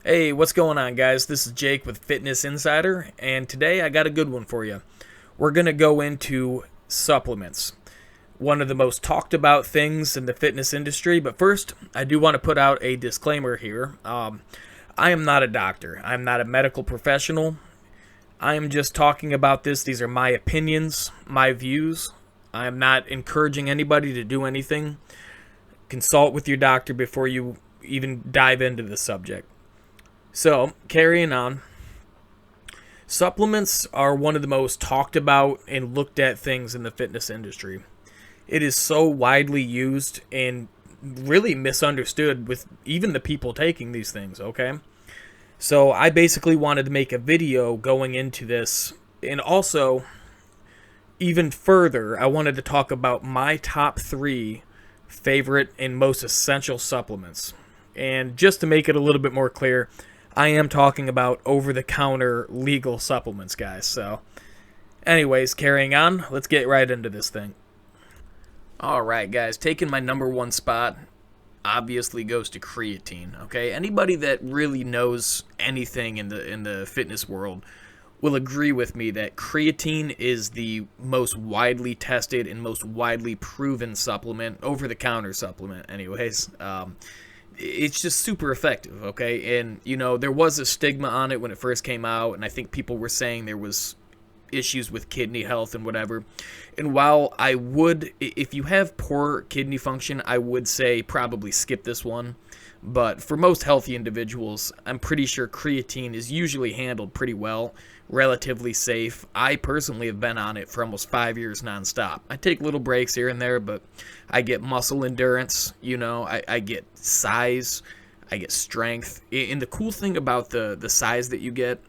Hey, what's going on, guys? This is Jake with Fitness Insider, and today I got a good one for you. We're going to go into supplements, one of the most talked about things in the fitness industry. But first, I do want to put out a disclaimer here. I am not a doctor, I'm not a medical professional. I am just talking about this. These are my opinions, my views. I am not encouraging anybody to do anything. Consult with your doctor before you even dive into the subject. So, carrying on, supplements are one of the most talked about and looked at things in the fitness industry. It is so widely used and really misunderstood with even the people taking these things, okay? So, I basically wanted to make a video going into this, and also, even further, I wanted to talk about my top 3 favorite and most essential supplements. And just to make it a little bit more clear, I am talking about over-the-counter legal supplements, guys. So, anyways, carrying on, let's get right into this thing. Alright, guys, taking my number 1 spot obviously goes to creatine, okay? Anybody that really knows anything in the fitness world will agree with me that creatine is the most widely tested and most widely proven supplement, over-the-counter supplement, anyways. It's just super effective, okay? And, there was a stigma on it when it first came out, and I think people were saying there was issues with kidney health and whatever. And while I would, if you have poor kidney function, I would say probably skip this one. But for most healthy individuals, I'm pretty sure creatine is usually handled pretty well, relatively safe. I personally have been on it for almost 5 years nonstop. I take little breaks here and there, but I get muscle endurance, I get size, I get strength. And the cool thing about the size that you get,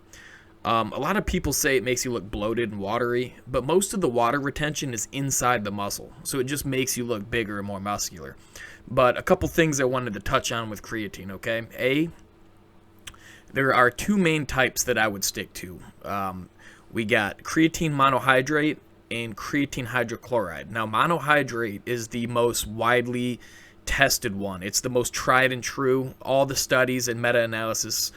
a lot of people say it makes you look bloated and watery, but most of the water retention is inside the muscle, so it just makes you look bigger and more muscular. But a couple things I wanted to touch on with creatine, okay? There are 2 main types that I would stick to. We got creatine monohydrate and creatine hydrochloride. Now, monohydrate is the most widely tested one. It's the most tried and true. All the studies and meta-analysis,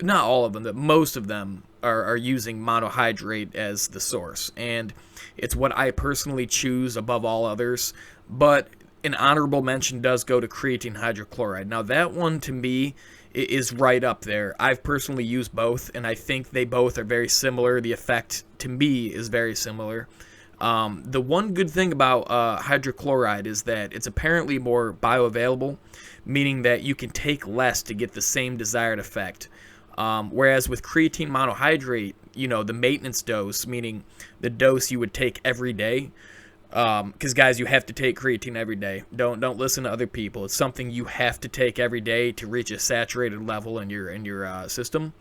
not all of them, but most of them are using monohydrate as the source. And it's what I personally choose above all others. But an honorable mention does go to creatine hydrochloride. Now, that one to me is right up there. I've personally used both, and I think they both are very similar. The effect to me is very similar. The one good thing about hydrochloride is that it's apparently more bioavailable, meaning that you can take less to get the same desired effect. Whereas with creatine monohydrate, the maintenance dose, meaning the dose you would take every day, because guys, you have to take creatine every day. Don't listen to other people. It's something you have to take every day to reach a saturated level in your system.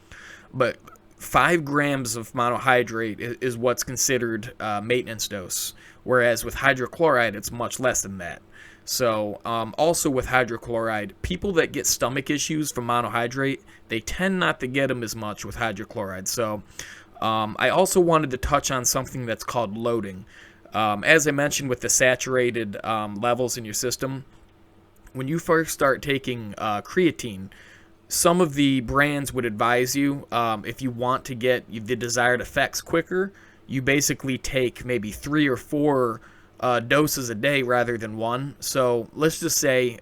But 5 grams of monohydrate is what's considered maintenance dose, whereas with hydrochloride, it's much less than that. So, also with hydrochloride, people that get stomach issues from monohydrate, they tend not to get them as much with hydrochloride. So, I also wanted to touch on something that's called loading. As I mentioned with the saturated levels in your system, when you first start taking creatine, some of the brands would advise you, if you want to get the desired effects quicker, you basically take maybe 3 or 4 doses a day rather than 1. So let's just say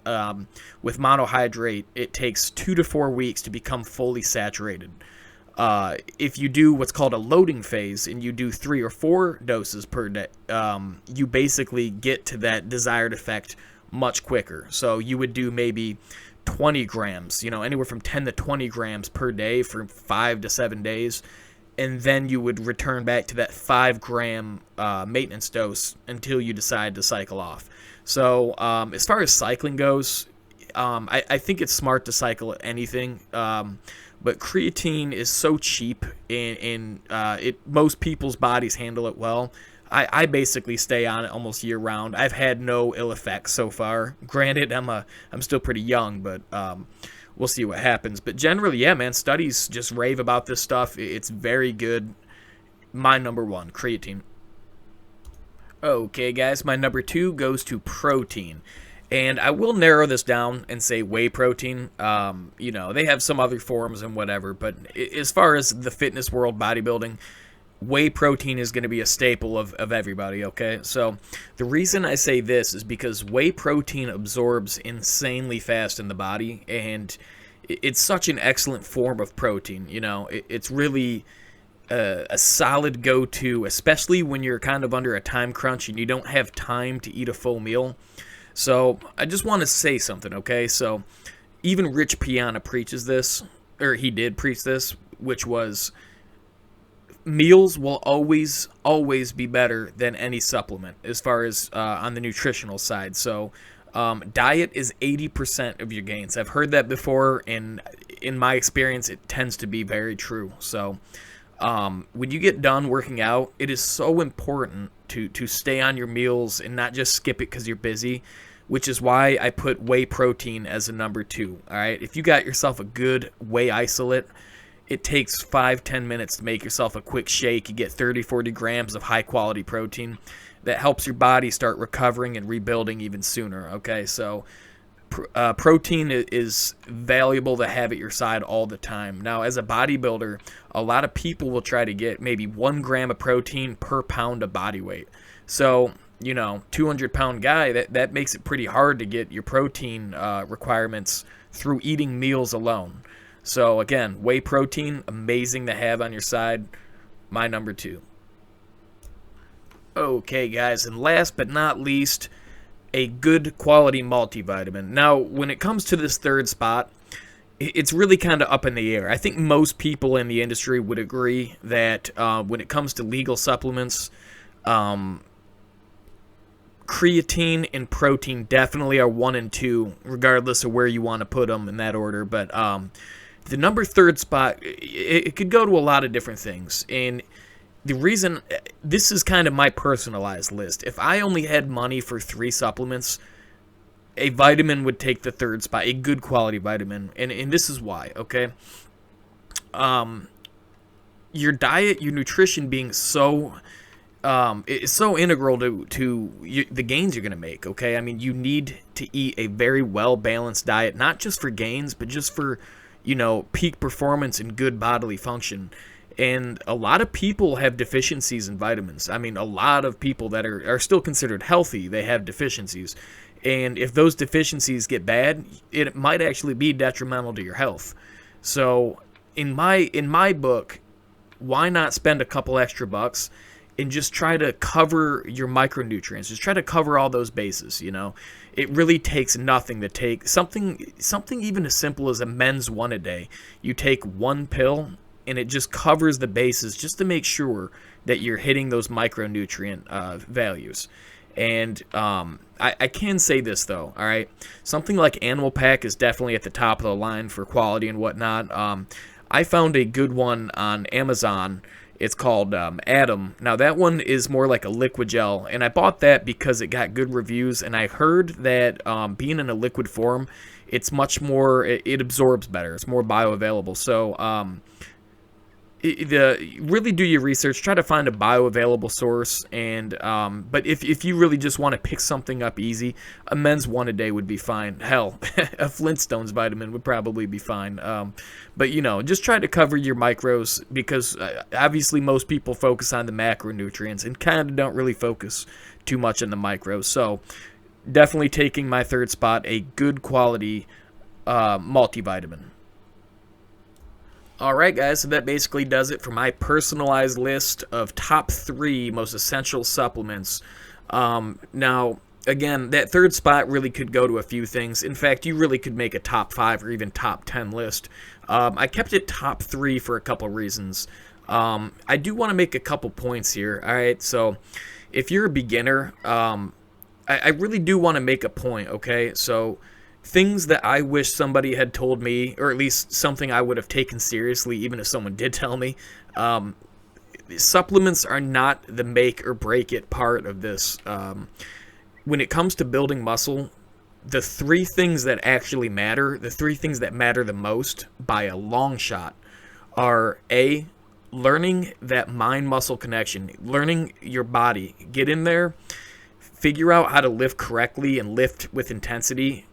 with monohydrate, it takes 2 to 4 weeks to become fully saturated. If you do what's called a loading phase and you do 3 or 4 doses per day, you basically get to that desired effect much quicker. So you would do maybe 20 grams, anywhere from 10 to 20 grams per day for 5 to 7 days. And then you would return back to that 5-gram maintenance dose until you decide to cycle off. So as far as cycling goes, I think it's smart to cycle anything. But creatine is so cheap, and most people's bodies handle it well. I basically stay on it almost year round. I've had no ill effects so far. Granted, I'm still pretty young, but we'll see what happens. But generally, yeah, man, studies just rave about this stuff. It's very good. My number 1, creatine. Okay, guys, my number 2 goes to protein. And I will narrow this down and say whey protein. They have some other forms and whatever, but as far as the fitness world, bodybuilding, whey protein is going to be a staple of everybody, okay? So the reason I say this is because whey protein absorbs insanely fast in the body, and it's such an excellent form of protein. It's really a solid go-to, especially when you're kind of under a time crunch and you don't have time to eat a full meal. So I just want to say something, okay? So even Rich Piana preaches this, or he did preach this, which was meals will always be better than any supplement as far as on the nutritional side. So diet is 80% of your gains. I've heard that before, and in my experience, it tends to be very true. So when you get done working out, it is so important to stay on your meals and not just skip it because you're busy, which is why I put whey protein as a number 2. All right, if you got yourself a good whey isolate, it takes 5-10 minutes to make yourself a quick shake. You get 30-40 grams of high quality protein that helps your body start recovering and rebuilding even sooner. Okay, so protein is valuable to have at your side all the time. Now, as a bodybuilder, a lot of people will try to get maybe 1 gram of protein per pound of body weight. So 200-pound guy, that makes it pretty hard to get your protein requirements through eating meals alone. So again, whey protein, amazing to have on your side. My number 2. Okay, guys, and last but not least, a good quality multivitamin. Now, when it comes to this third spot, it's really kind of up in the air. I think most people in the industry would agree that when it comes to legal supplements, creatine and protein definitely are 1 and 2, regardless of where you want to put them in that order. But the number 3rd spot, it could go to a lot of different things. And the reason, this is kind of my personalized list. If I only had money for 3 supplements, a vitamin would take the 3rd spot, a good quality vitamin. And this is why, okay? Your diet, your nutrition being so it's so integral to the gains you're going to make, okay? I mean, you need to eat a very well-balanced diet, not just for gains, but just for, peak performance and good bodily function. And a lot of people have deficiencies in vitamins. I mean, a lot of people that are still considered healthy, they have deficiencies. And if those deficiencies get bad, it might actually be detrimental to your health. So in my book, why not spend a couple extra bucks and just try to cover your micronutrients? Just try to cover all those bases, It really takes nothing to take something even as simple as a men's 1 a day. You take 1 pill and it just covers the bases just to make sure that you're hitting those micronutrient values. And I can say this, though, all right? Something like Animal Pack is definitely at the top of the line for quality and whatnot. I found a good one on Amazon. It's called Atom. Now, that one is more like a liquid gel, and I bought that because it got good reviews, and I heard that being in a liquid form, it's much more, it absorbs better. It's more bioavailable. So really do your research. Try to find a bioavailable source, and but if you really just want to pick something up easy, a men's 1 a day would be fine. Hell, a Flintstones vitamin would probably be fine. But just try to cover your micros, because obviously most people focus on the macronutrients and kind of don't really focus too much on the micros. So definitely taking my 3rd spot, a good quality multivitamin. Alright, guys, so that basically does it for my personalized list of top 3 most essential supplements. Now, again, that 3rd spot really could go to a few things. In fact, you really could make a top 5 or even top 10 list. I kept it top 3 for a couple reasons. I do want to make a couple points here. Alright, so if you're a beginner, I really do want to make a point, okay? So things that I wish somebody had told me, or at least something I would have taken seriously even if someone did tell me. Supplements are not the make or break it part of this. When it comes to building muscle, the 3 things that actually matter, the 3 things that matter the most by a long shot are A, learning that mind-muscle connection, learning your body. Get in there, figure out how to lift correctly and lift with intensity,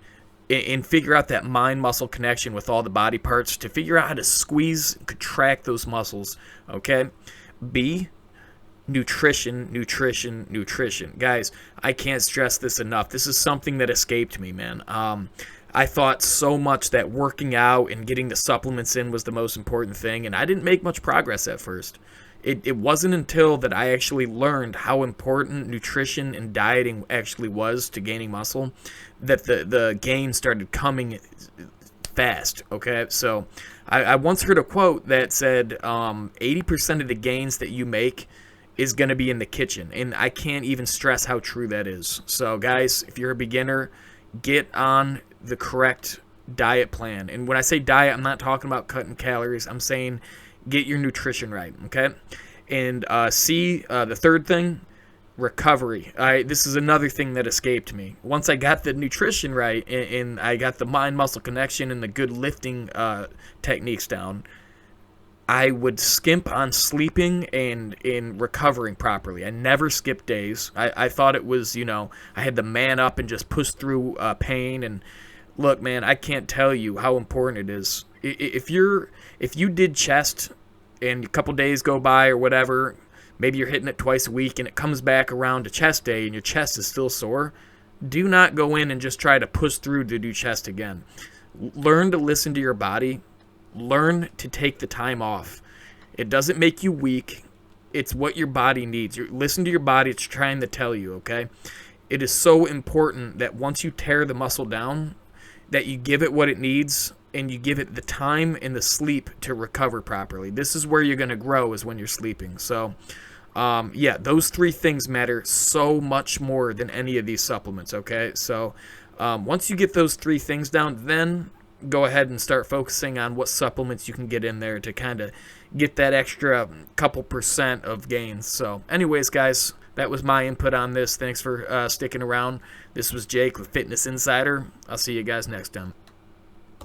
and figure out that mind-muscle connection with all the body parts to figure out how to squeeze and contract those muscles, okay? B, nutrition, nutrition, nutrition. Guys, I can't stress this enough. This is something that escaped me, man. I thought so much that working out and getting the supplements in was the most important thing, and I didn't make much progress at first. It wasn't until that I actually learned how important nutrition and dieting actually was to gaining muscle that the gains started coming fast, okay? So I once heard a quote that said 80% of the gains that you make is going to be in the kitchen, and I can't even stress how true that is. So guys, if you're a beginner, get on the correct diet plan. And when I say diet, I'm not talking about cutting calories. I'm saying get your nutrition right, okay? And C, the third thing, recovery. This is another thing that escaped me. Once I got the nutrition right and I got the mind-muscle connection and the good lifting techniques down, I would skimp on sleeping and in recovering properly. I never skipped days. I thought it was, I had to man up and just push through pain. And look, man, I can't tell you how important it is. If you did chest and a couple days go by or whatever, maybe you're hitting it twice a week and it comes back around to chest day and your chest is still sore, do not go in and just try to push through to do chest again. Learn to listen to your body. Learn to take the time off. It doesn't make you weak. It's what your body needs. Listen to your body. It's trying to tell you, okay? It is so important that once you tear the muscle down, that you give it what it needs and you give it the time and the sleep to recover properly. This is where you're going to grow, is when you're sleeping. So, yeah, those three things matter so much more than any of these supplements, okay? So, once you get those three things down, then go ahead and start focusing on what supplements you can get in there to kind of get that extra couple percent of gains. So anyways, guys, that was my input on this. Thanks for sticking around. This was Jake with Fitness Insider. I'll see you guys next time.